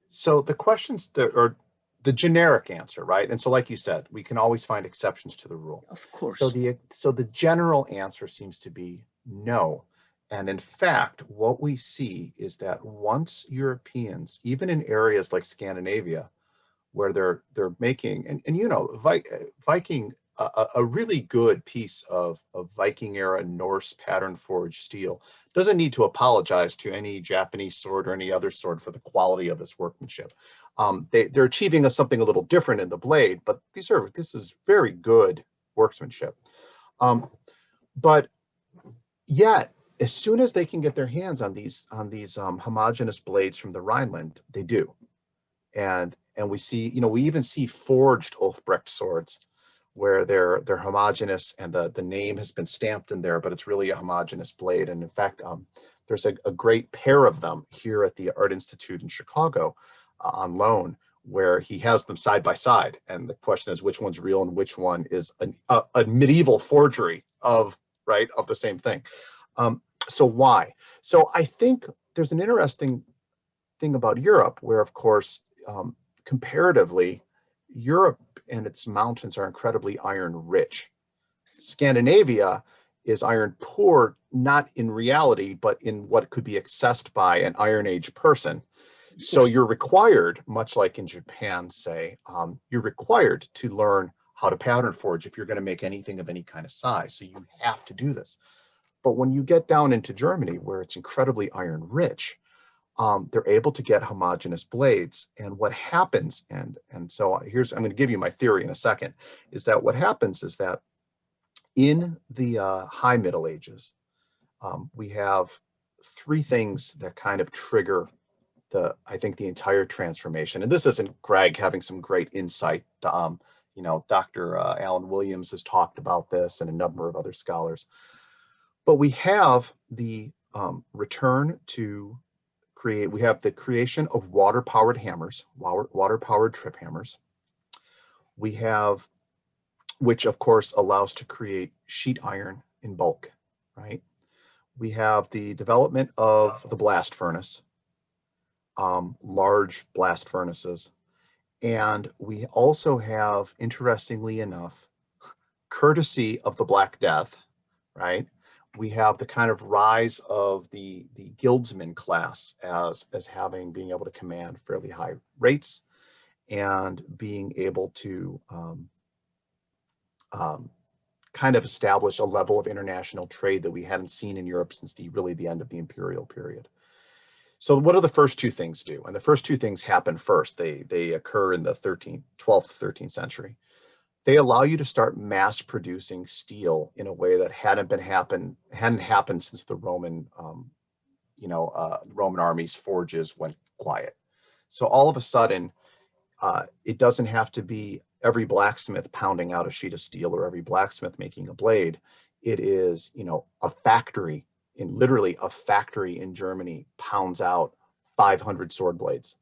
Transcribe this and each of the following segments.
So the questions that are the generic answer, right? And so, like you said, we can always find exceptions to the rule. Of course. So the general answer seems to be no. And in fact, what we see is that once Europeans, even in areas like Scandinavia, where they're making, and you know, Viking, a really good piece of Viking era Norse pattern forged steel doesn't need to apologize to any Japanese sword or any other sword for the quality of its workmanship. They're achieving something a little different in the blade, but this is very good workmanship. But yet, as soon as they can get their hands on these homogeneous blades from the Rhineland, they do. And we see, you know, we even see forged Ulfbrecht swords where they're homogeneous and the name has been stamped in there, but it's really a homogeneous blade. And in fact, there's a great pair of them here at the Art Institute in Chicago on loan, where he has them side by side. And the question is, which one's real and which one is a medieval forgery of the same thing. So why? So I think there's an interesting thing about Europe where, of course, comparatively, Europe and its mountains are incredibly iron rich. Scandinavia is iron poor, not in reality, but in what could be accessed by an Iron Age person. So you're required, much like in Japan, say, you're required to learn how to pattern forge if you're going to make anything of any kind of size. So you have to do this. But when you get down into Germany, where it's incredibly iron rich, they're able to get homogeneous blades. And what happens, and so I'm going to give you my theory in a second, is that what happens is that in the High Middle Ages, we have three things that kind of trigger I think the entire transformation. And this isn't Greg having some great insight. You know, Dr. Alan Williams has talked about this and a number of other scholars. But we have the return to we have the creation of water-powered hammers, water-powered trip hammers. We have, which of course allows to create sheet iron in bulk, right? We have the development of the blast furnace, large blast furnaces. And we also have, interestingly enough, courtesy of the Black Death, right? We have the kind of rise of the guildsman class as being able to command fairly high rates and being able to kind of establish a level of international trade that we hadn't seen in Europe since the end of the imperial period. So what do the first two things do? And the first two things happen first. They occur in the 12th, 13th century. They allow you to start mass producing steel in a way that hadn't happened since the Roman, Roman army's forges went quiet. So all of a sudden, it doesn't have to be every blacksmith pounding out a sheet of steel or every blacksmith making a blade. It is, you know, literally a factory in Germany pounds out 500 sword blades,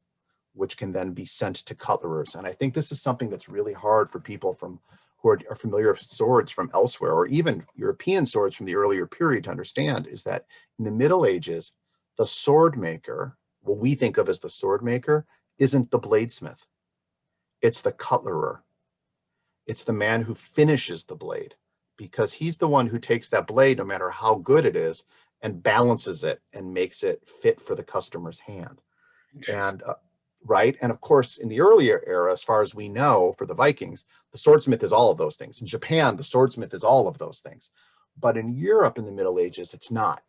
which can then be sent to cutlerers. And I think this is something that's really hard for people who are familiar with swords from elsewhere, or even European swords from the earlier period, to understand, is that in the Middle Ages, the sword maker, what we think of as the sword maker, isn't the bladesmith. It's the cutlerer. It's the man who finishes the blade, because he's the one who takes that blade, no matter how good it is, and balances it and makes it fit for the customer's hand. And right. And of course, in the earlier era, as far as we know, for the Vikings, the swordsmith is all of those things. In Japan, the swordsmith is all of those things. But in Europe in the Middle Ages, it's not.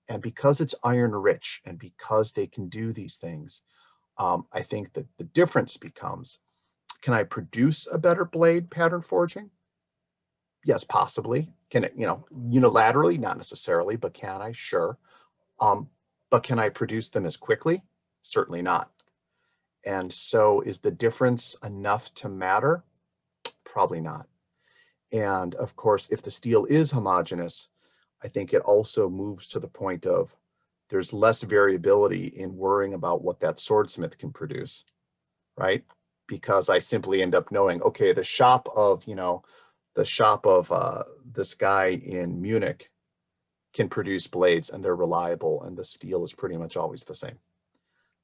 And because it's iron rich and because they can do these things, I think that the difference becomes, can I produce a better blade pattern forging? Yes, possibly. Can it, unilaterally? Not necessarily, but can I? Sure. But can I produce them as quickly? Certainly not. And so is the difference enough to matter? Probably not. And of course, if the steel is homogeneous, I think it also moves to the point of there's less variability in worrying about what that swordsmith can produce, right? Because I simply end up knowing, okay, the shop of this guy in Munich can produce blades and they're reliable and the steel is pretty much always the same.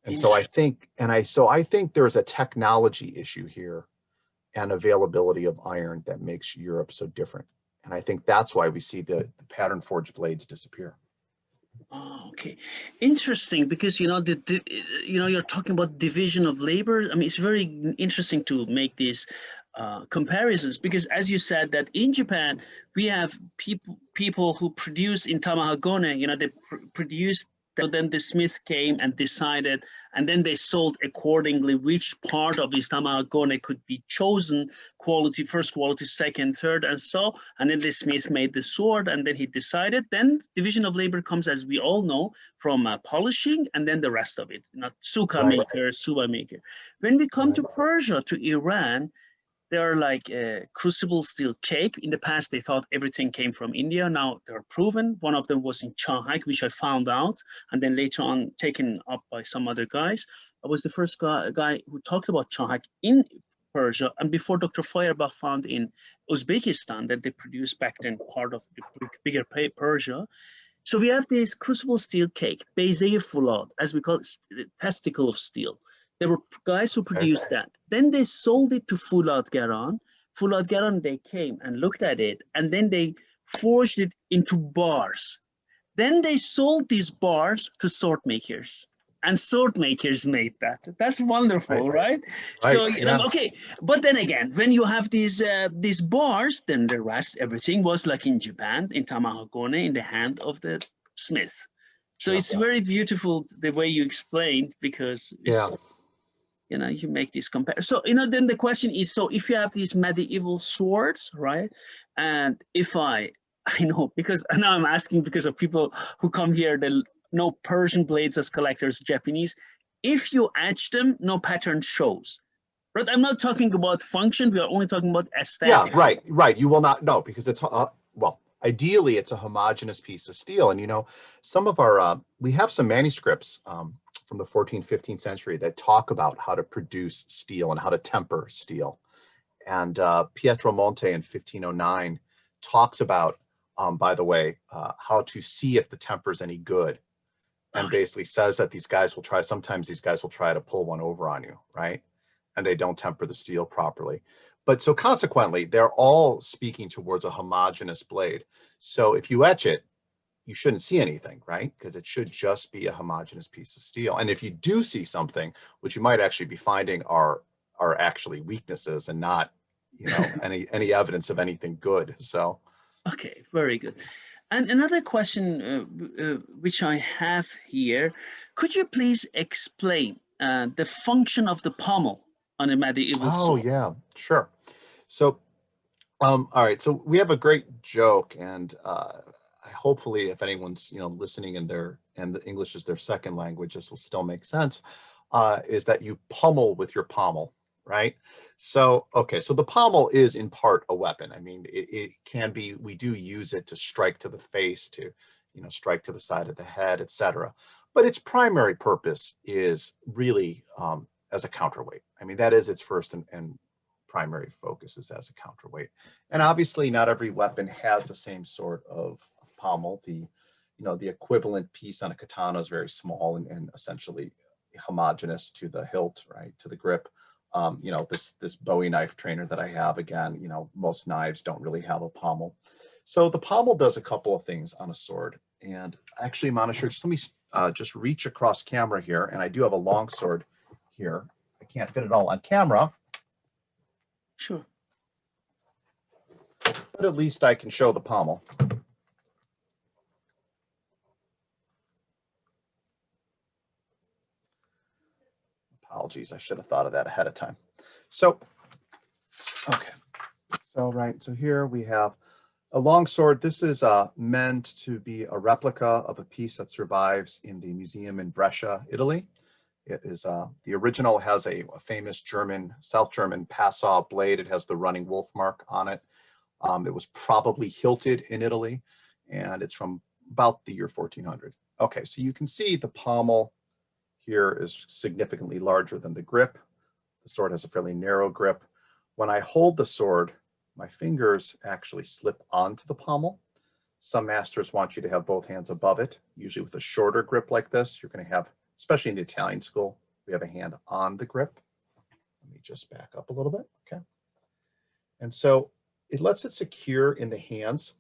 And so I think, I think there's a technology issue here and availability of iron that makes Europe so different. And I think that's why we see the pattern forged blades disappear. Oh, okay, interesting, because you're talking about division of labor. I mean, it's very interesting to make these comparisons, because as you said that in Japan we have people who produce in Tamahagone. They produced. Then the smith came and decided, and then they sold accordingly which part of this tamagone could be chosen, quality, first quality, second, third, and so. And then the smith made the sword, and then he decided. Then division of labor comes, as we all know, from polishing, and then the rest of it, not suka maker, suba maker. When we come to Persia, to Iran, they are like a crucible steel cake. In the past, they thought everything came from India. Now they're proven. One of them was in Shanghai, which I found out, and then later on taken up by some other guys. I was the first guy who talked about Shanghai in Persia, and before Dr. Feuerbach found in Uzbekistan that they produced back then part of the bigger Persia. So we have this crucible steel cake, Bezeye Fulat, as we call it, testicle of steel. There were guys who produced that. Then they sold it to Fuladgaran. Fuladgaran, they came and looked at it, and then they forged it into bars. Then they sold these bars to sword makers, and sword makers made that. That's wonderful, right? So, okay. But then again, when you have these bars, then the rest, everything was like in Japan, in Tamahagone, in the hand of the smith. So it's very beautiful the way you explained, because it's, you make this comparison. So, then the question is, so if you have these medieval swords, right? And if I know, because now I'm asking because of people who come here, they know Persian blades as collectors, Japanese. If you etch them, no pattern shows. But I'm not talking about function. We are only talking about aesthetics. Yeah, right. You will not know, because it's, well, ideally it's a homogeneous piece of steel. And, some of our, we have some manuscripts from the 14th, 15th century that talk about how to produce steel and how to temper steel. And Pietro Monte in 1509 talks about, by the way, how to see if the temper is any good. And basically says that sometimes these guys will try to pull one over on you, right? And they don't temper the steel properly. But so consequently, they're all speaking towards a homogeneous blade. So if you etch it, you shouldn't see anything, right? Because it should just be a homogeneous piece of steel. And if you do see something, which you might actually be finding are actually weaknesses and not, any evidence of anything good. So. Okay, very good. And another question which I have here, could you please explain the function of the pommel on a medieval sword? Oh yeah, sure. So, all right. So we have a great joke, and hopefully, if anyone's listening and the English is their second language, this will still make sense. Is that you pummel with your pommel, right? So okay, so the pommel is in part a weapon. I mean, it can be. We do use it to strike to the face, to strike to the side of the head, etc. But its primary purpose is really as a counterweight. I mean, that is its first and primary focus is as a counterweight. And obviously not every weapon has the same sort of pommel. The equivalent piece on a katana is very small and essentially homogeneous to the hilt, right, to the grip. This Bowie knife trainer that I have, again, most knives don't really have a pommel. So the pommel does a couple of things on a sword. And actually, Monisher, just let me just reach across camera here. And I do have a long sword here. I can't fit it all on camera. Sure. But at least I can show the pommel. Apologies, I should have thought of that ahead of time. So, okay. So here we have a long sword. This is meant to be a replica of a piece that survives in the museum in Brescia, Italy. It is the original has a famous South German Passau blade. It has the running wolf mark on it. It was probably hilted in Italy, and it's from about the year 1400. Okay, so you can see the pommel here is significantly larger than the grip. The sword has a fairly narrow grip. When I hold the sword, my fingers actually slip onto the pommel. Some masters want you to have both hands above it. Usually with a shorter grip like this, you're going to have especially in the Italian school, we have a hand on the grip. Let me just back up a little bit, okay? And so it lets it secure in the hands.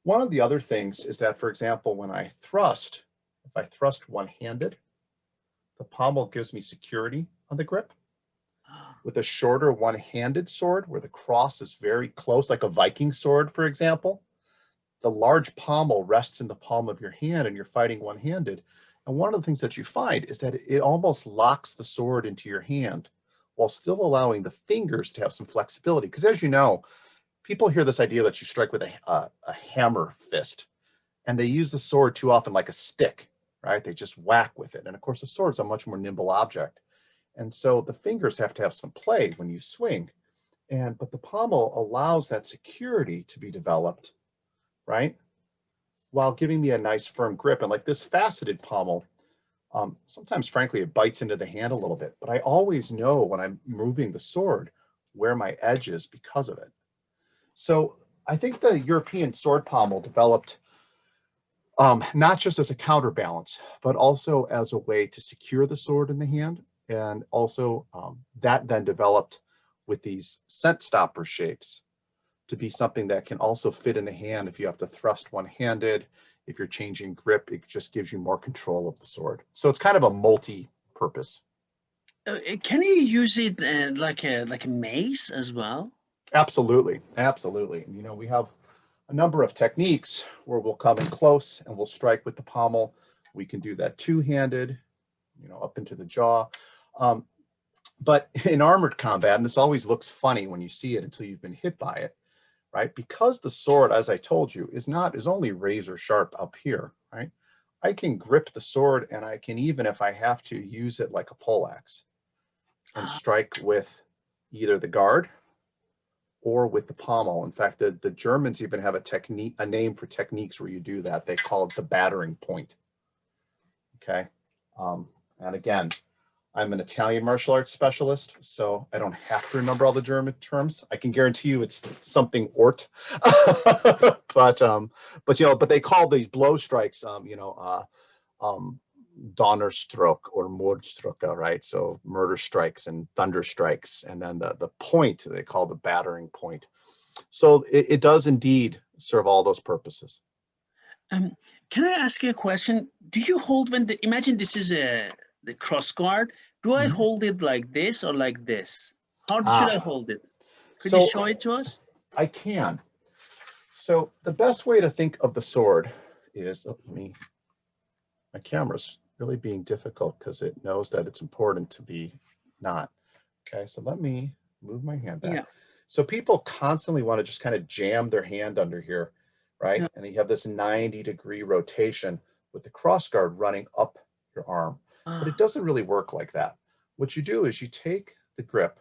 One of the other things is that, for example, when I thrust, if I thrust one-handed, the pommel gives me security on the grip. With a shorter one-handed sword where the cross is very close, like a Viking sword, for example, the large pommel rests in the palm of your hand and you're fighting one-handed. And one of the things that you find is that it almost locks the sword into your hand while still allowing the fingers to have some flexibility. Because as you know, people hear this idea that you strike with a hammer fist, and they use the sword too often like a stick, right? They just whack with it. And of course, the sword's a much more nimble object. And so the fingers have to have some play when you swing. But the pommel allows that security to be developed, right? While giving me a nice firm grip. And like this faceted pommel, sometimes frankly, it bites into the hand a little bit, but I always know when I'm moving the sword where my edge is because of it. So I think the European sword pommel developed not just as a counterbalance, but also as a way to secure the sword in the hand. And also that then developed with these scent stopper shapes to be something that can also fit in the hand if you have to thrust one-handed. If you're changing grip, it just gives you more control of the sword. So it's kind of a multi-purpose. Can you use it like a mace as well? Absolutely, absolutely. You know, we have a number of techniques where we'll come in close and we'll strike with the pommel. We can do that two-handed, you know, up into the jaw. But in armored combat, and this always looks funny when you see it until you've been hit by it, right? Because the sword, as I told you, is only razor sharp up here, right? I can grip the sword, and I can even, if I have to, use it like a poleaxe and strike with either the guard or with the pommel. In fact, the Germans even have a name for techniques where you do that. They call it the battering point. Okay, and again, I'm an Italian martial arts specialist, so I don't have to remember all the German terms. I can guarantee you it's something Ort, but you know, but they call these blow strikes, Donnerstroke or Mordstrike, right? So murder strikes and thunder strikes, and then the point they call the battering point. So it does indeed serve all those purposes. Can I ask you a question? Do you hold imagine this is the cross guard? Do I hold it like this or like this? How should I hold it? Could you show it to us? I can. So the best way to think of the sword is, my camera's really being difficult because it knows that it's important to be not. Okay, so let me move my hand back. Yeah. So people constantly want to just kind of jam their hand under here, right? Yeah. And you have this 90-degree rotation with the cross guard running up your arm. But it doesn't really work like that. What you do is you take the grip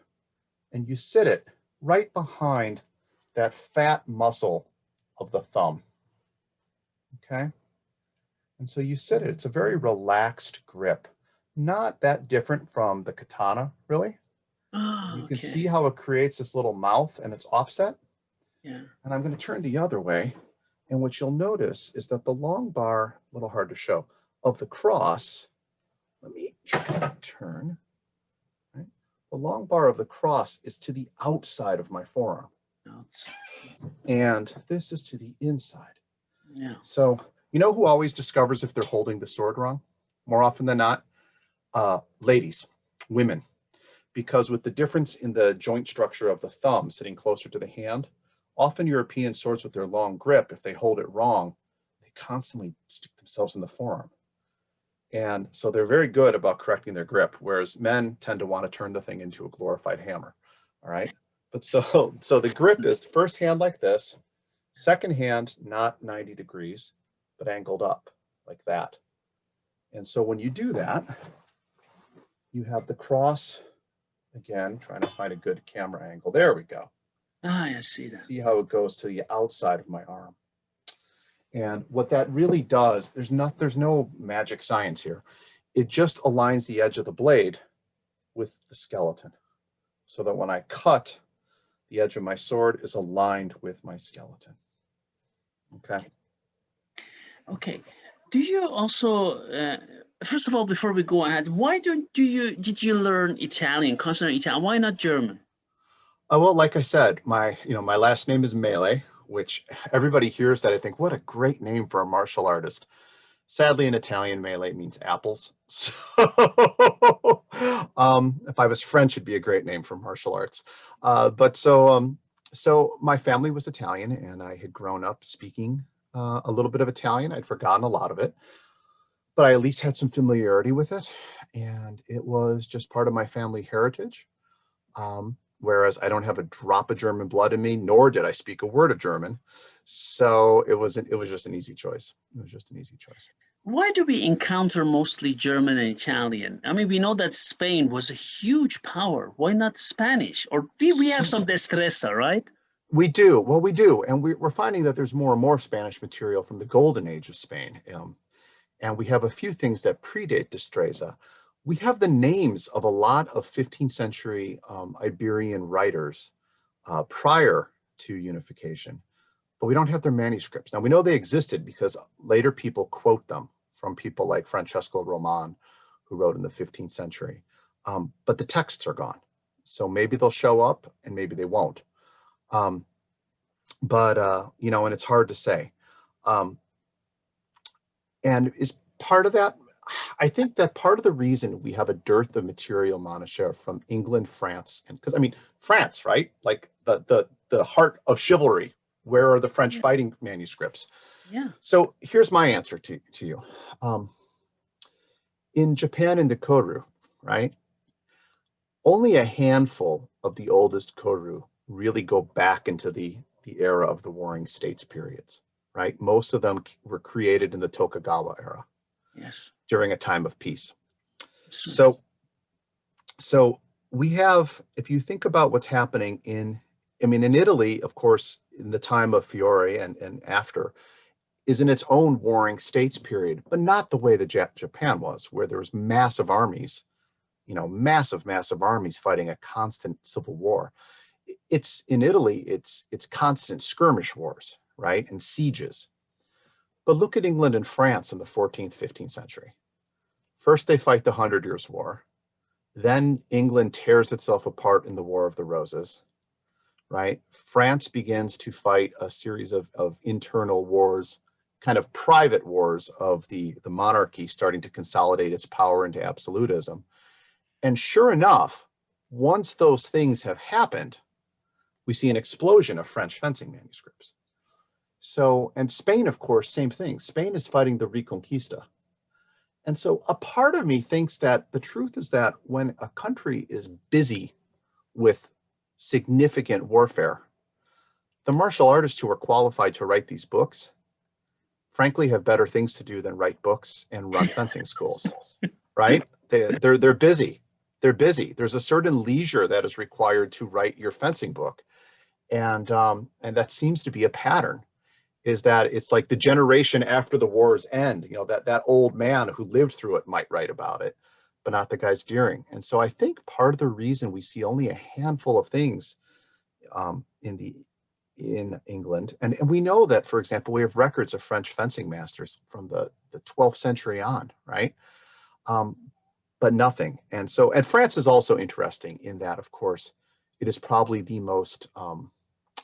and you sit it right behind that fat muscle of the thumb. Okay? And so you sit it. It's a very relaxed grip. Not that different from the katana, really. You can see how it creates this little mouth and it's offset. Yeah. And I'm going to turn the other way. And what you'll notice is that the long bar, a little hard to show, of the cross, let me turn, right? The long bar of the cross is to the outside of my forearm. Outside. And this is to the inside. Yeah. So you know who always discovers if they're holding the sword wrong? More often than not, ladies, women. Because with the difference in the joint structure of the thumb sitting closer to the hand, often European swords with their long grip, if they hold it wrong, they constantly stick themselves in the forearm. And so they're very good about correcting their grip, whereas men tend to want to turn the thing into a glorified hammer. All right. But so the grip is first hand like this, second hand not 90 degrees, but angled up like that. And so when you do that, you have the cross. Again, trying to find a good camera angle. There we go. I see that. See how it goes to the outside of my arm. And what that really does, there's no magic science here. It just aligns the edge of the blade with the skeleton so that when I cut, the edge of my sword is aligned with my skeleton. Okay. Okay. Do you also first of all, before we go ahead, why did you learn Italian, constantly Italian? Why not German? Well, like I said, my last name is Mele, which everybody hears that I think, what a great name for a martial artist. Sadly, in Italian, Mele means apples. So, if I was French, it'd be a great name for martial arts. So my family was Italian, and I had grown up speaking a little bit of Italian. I'd forgotten a lot of it, but I at least had some familiarity with it, and it was just part of my family heritage. Whereas I don't have a drop of German blood in me, nor did I speak a word of German. So it was just an easy choice. It was just an easy choice. Why do we encounter mostly German and Italian? I mean, we know that Spain was a huge power. Why not Spanish? Or we have some destreza, right? We do. Well, we do. And we're finding that there's more and more Spanish material from the golden age of Spain. And we have a few things that predate destreza. We have the names of a lot of 15th century Iberian writers prior to unification, but we don't have their manuscripts. Now, we know they existed because later people quote them from people like Francesco Roman, who wrote in the 15th century. But the texts are gone. So maybe they'll show up and maybe they won't. And it's hard to say. And is part of that, I think that part of the reason we have a dearth of material monachère from England, France, and because I mean, France, right? Like the heart of chivalry. Where are the French fighting manuscripts? Yeah. So here's my answer to you. In Japan and the Koryu, right? Only a handful of the oldest Koryu really go back into the era of the Warring States periods, right? Most of them were created in the Tokugawa era. Yes. During a time of peace. So we have, if you think about what's happening in Italy, of course, in the time of Fiore and after, is in its own warring states period, but not the way that Japan was, where there was massive armies, massive armies fighting a constant civil war. It's in Italy, it's constant skirmish wars, right? And sieges. But look at England and France in the 14th, 15th century. First, they fight the 100 Years' War. Then England tears itself apart in the War of the Roses, right? France begins to fight a series of internal wars, kind of private wars of the monarchy starting to consolidate its power into absolutism. And sure enough, once those things have happened, we see an explosion of French fencing manuscripts. So, and Spain, of course, same thing. Spain is fighting the Reconquista. And so a part of me thinks that the truth is that when a country is busy with significant warfare, the martial artists who are qualified to write these books, frankly, have better things to do than write books and run fencing schools, right? They're busy. They're busy. There's a certain leisure that is required to write your fencing book. And that seems to be a pattern. Is that it's like the generation after the war's end, that old man who lived through it might write about it, but not the guys during. And so I think part of the reason we see only a handful of things in England, and we know that, for example, we have records of French fencing masters from the 12th century on, right? But nothing. And France is also interesting in that, of course, it is probably the most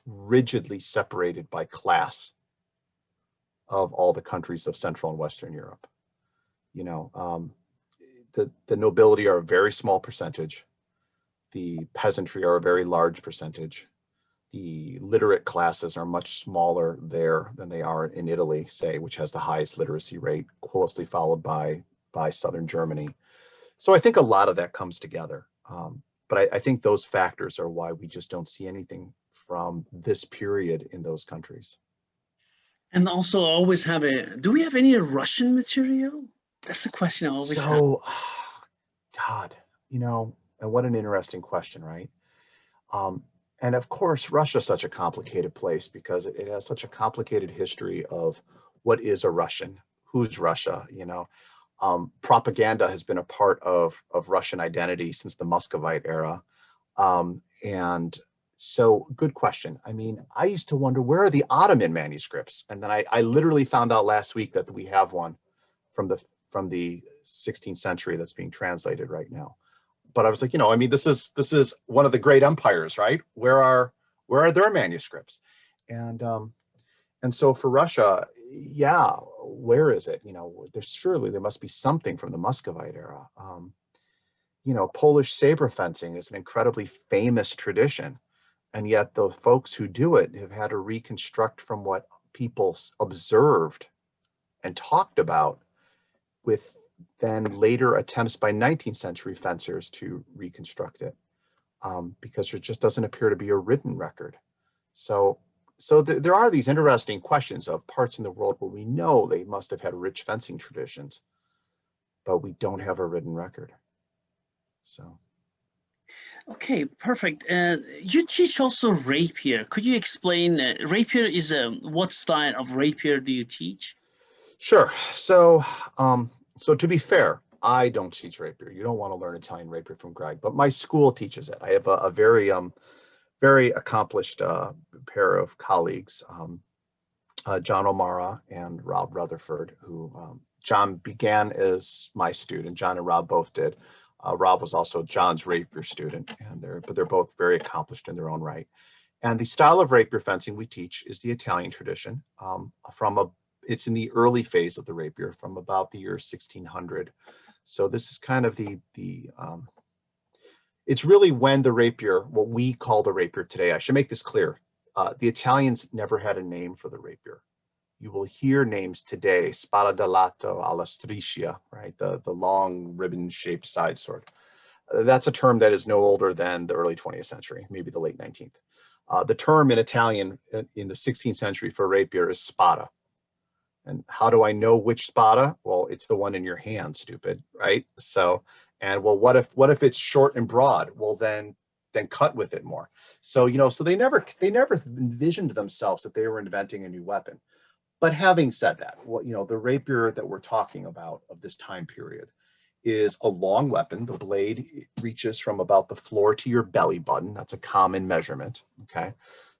rigidly separated by class of all the countries of Central and Western Europe. The nobility are a very small percentage. The peasantry are a very large percentage. The literate classes are much smaller there than they are in Italy, say, which has the highest literacy rate, closely followed by Southern Germany. So I think a lot of that comes together. But I think those factors are why we just don't see anything from this period in those countries. And also, I always have do we have any Russian material? That's the question I always have. God, and what an interesting question, right? And of course, Russia's such a complicated place because it has such a complicated history of what is a Russian, who's Russia, propaganda has been a part of Russian identity since the Muscovite era. And so good question. I mean, I used to wonder, where are the Ottoman manuscripts? And then I literally found out last week that we have one from the from the 16th century that's being translated right now. But I was like, you know, I mean, this is one of the great empires, right? Where are their manuscripts? And so for Russia, yeah, where is it? You know, there must be something from the Muscovite era. You know, Polish saber fencing is an incredibly famous tradition, and yet the folks who do it have had to reconstruct from what people observed and talked about, with then later attempts by 19th century fencers to reconstruct it, because there just doesn't appear to be a written record. So there are these interesting questions of parts in the world where we know they must have had rich fencing traditions, but we don't have a written record. So. Okay, perfect. You teach also rapier. Could you explain, rapier is what style of rapier do you teach? Sure. So, so to be fair, I don't teach rapier. You don't want to learn Italian rapier from Greg, but my school teaches it. I have a very accomplished pair of colleagues, John O'Mara and Rob Rutherford, who John began as my student. John and Rob both did. Rob was also John's rapier student, and they're both very accomplished in their own right. And the style of rapier fencing we teach is the Italian tradition. It's in the early phase of the rapier, from about the year 1600. So this is kind of it's really when the rapier, what we call the rapier today. I should make this clear. The Italians never had a name for the rapier. You will hear names today: spada da lato alla striscia, right? The long ribbon-shaped side sword. That's a term that is no older than the early 20th century, maybe the late 19th. The term in Italian in the 16th century for rapier is spada. And how do I know which spada? Well, it's the one in your hand, stupid, right? So, and well, what if it's short and broad? Well, then cut with it more. So, you know, so they never envisioned themselves that they were inventing a new weapon. But having said that, well, you know, the rapier that we're talking about of this time period is a long weapon. The blade reaches from about the floor to your belly button. That's a common measurement. Okay.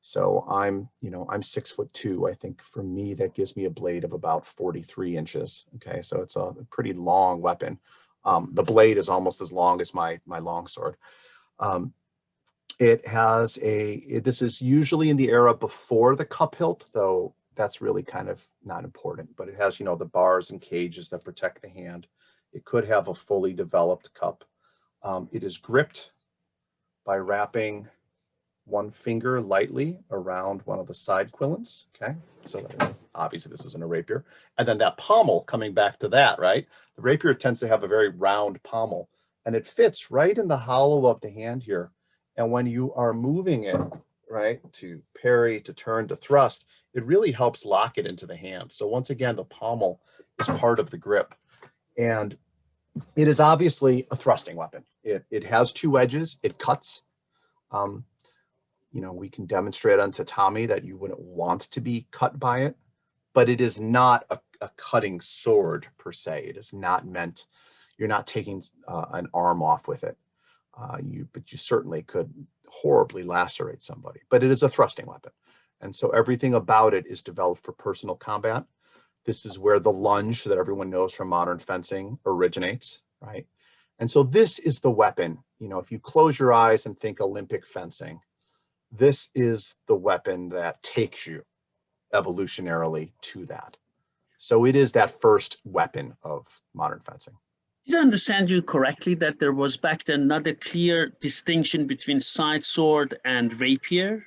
So I'm 6'2". I think for me, that gives me a blade of about 43 inches. Okay. So it's a pretty long weapon. The blade is almost as long as my longsword. This is usually in the era before the cup hilt, though that's really kind of not important, but it has, you know, the bars and cages that protect the hand. It could have a fully developed cup. It is gripped by wrapping one finger lightly around one of the side quillins. Okay, so obviously this isn't a rapier. And then that pommel, coming back to that, right? The rapier tends to have a very round pommel, and it fits right in the hollow of the hand here. And when you are moving it, right, to parry, to turn, to thrust, it really helps lock it into the hand. So once again, the pommel is part of the grip. And it is obviously a thrusting weapon. It has two edges. It cuts. You know, we can demonstrate on tatami that you wouldn't want to be cut by it, but it is not a cutting sword per se. It is not meant, you're not taking an arm off with it. But you certainly could horribly lacerate somebody, but it is a thrusting weapon. And so everything about it is developed for personal combat. This is where the lunge that everyone knows from modern fencing originates, right? And so this is the weapon. You know, if you close your eyes and think Olympic fencing, this is the weapon that takes you evolutionarily to that. So it is that first weapon of modern fencing. Did I understand you correctly that there was back then not a clear distinction between side sword and rapier?